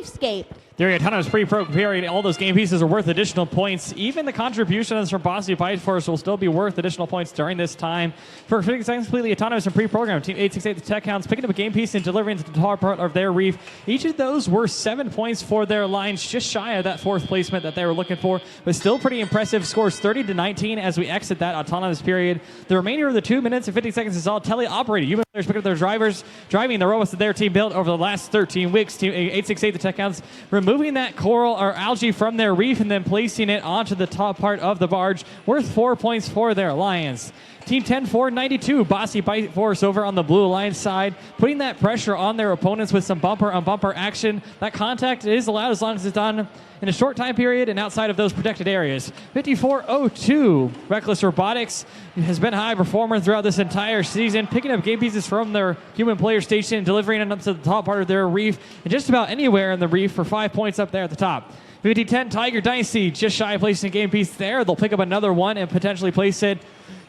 Safescape. During a ton of pre-pro period, all those game pieces are worth additional points. Even the contributions from Bossy Bite Force will still be worth additional points during this time. For Physics Science completely autonomous and pre-programmed, Team 868, the Tech Hounds, picking up a game piece and delivering it to the top part of their reef. Each of those were 7 points for their lines, just shy of that 4th placement that they were looking for, but still pretty impressive. Scores 30-19 as we exit that autonomous period. The remainder of the 2 minutes and 50 seconds is all tele-operated. Human players pick up their drivers, driving the robots that their team built over the last 13 weeks. Team 868, the Tech Hounds, removing that coral or algae from their reef and then placing it onto the top part of the barge, worth 4 points for their alliance. Team 10-4-92, Bossy Bite Force over on the Blue Alliance side, putting that pressure on their opponents with some bumper-on-bumper action. That contact is allowed as long as it's done in a short time period and outside of those protected areas. 54-02, Reckless Robotics has been a high performer throughout this entire season, picking up game pieces from their human player station and delivering them up to the top part of their reef and just about anywhere in the reef for 5 points up there at the top. 50-10, Tiger Dynasty, just shy of placing a game piece there. They'll pick up another one and potentially place it.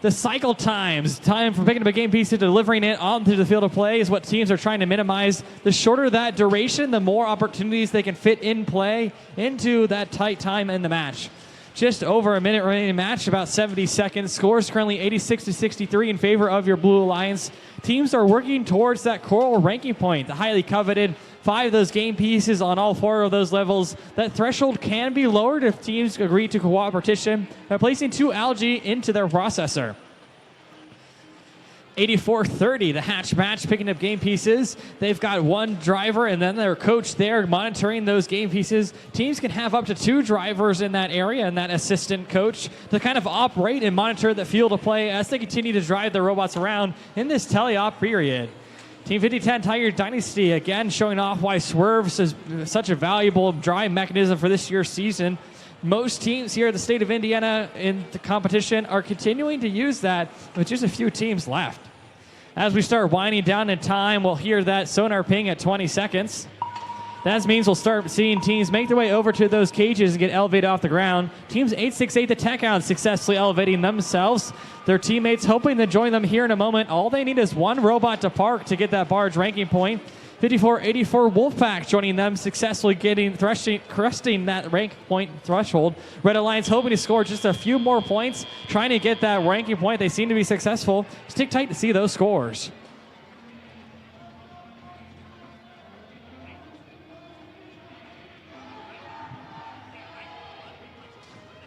The cycle times, time for picking up a game piece to delivering it onto the field of play is what teams are trying to minimize. The shorter that duration, the more opportunities they can fit in play into that tight time in the match. Just over a minute remaining match, about 70 seconds. Scores currently 86-63 in favor of your Blue Alliance. Teams are working towards that coral ranking point, the highly coveted 5 of those game pieces on all 4 of those levels. That threshold can be lowered if teams agree to cooperation by placing 2 algae into their processor. 84-30, the hatch match, picking up game pieces. They've got 1 driver and then their coach there monitoring those game pieces. Teams can have up to 2 drivers in that area and that assistant coach to kind of operate and monitor the field of play as they continue to drive their robots around in this teleop period. Team 50-10, Tiger Dynasty, again showing off why Swerves is such a valuable drive mechanism for this year's season. Most teams here at the state of Indiana in the competition are continuing to use that with just a few teams left. As we start winding down in time, we'll hear that sonar ping at 20 seconds. That means we'll start seeing teams make their way over to those cages and get elevated off the ground. Teams 868, the Tech Hounds, successfully elevating themselves. Their teammates hoping to join them here in a moment. All they need is 1 robot to park to get that barge ranking point. 54-84 Wolfpack joining them, successfully cresting that rank point threshold. Red Alliance hoping to score just a few more points, trying to get that ranking point. They seem to be successful. Stick tight to see those scores.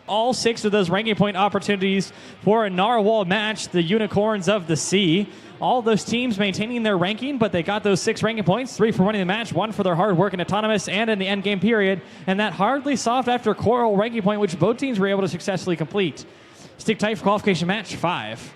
All 6 of those ranking point opportunities for a narwhal match, the Unicorns of the Sea. All those teams maintaining their ranking, but they got those 6 ranking points, 3 for winning the match, 1 for their hard work in autonomous and in the end game period, and that hardly soft after coral ranking point, which both teams were able to successfully complete. Stick tight for qualification match 5.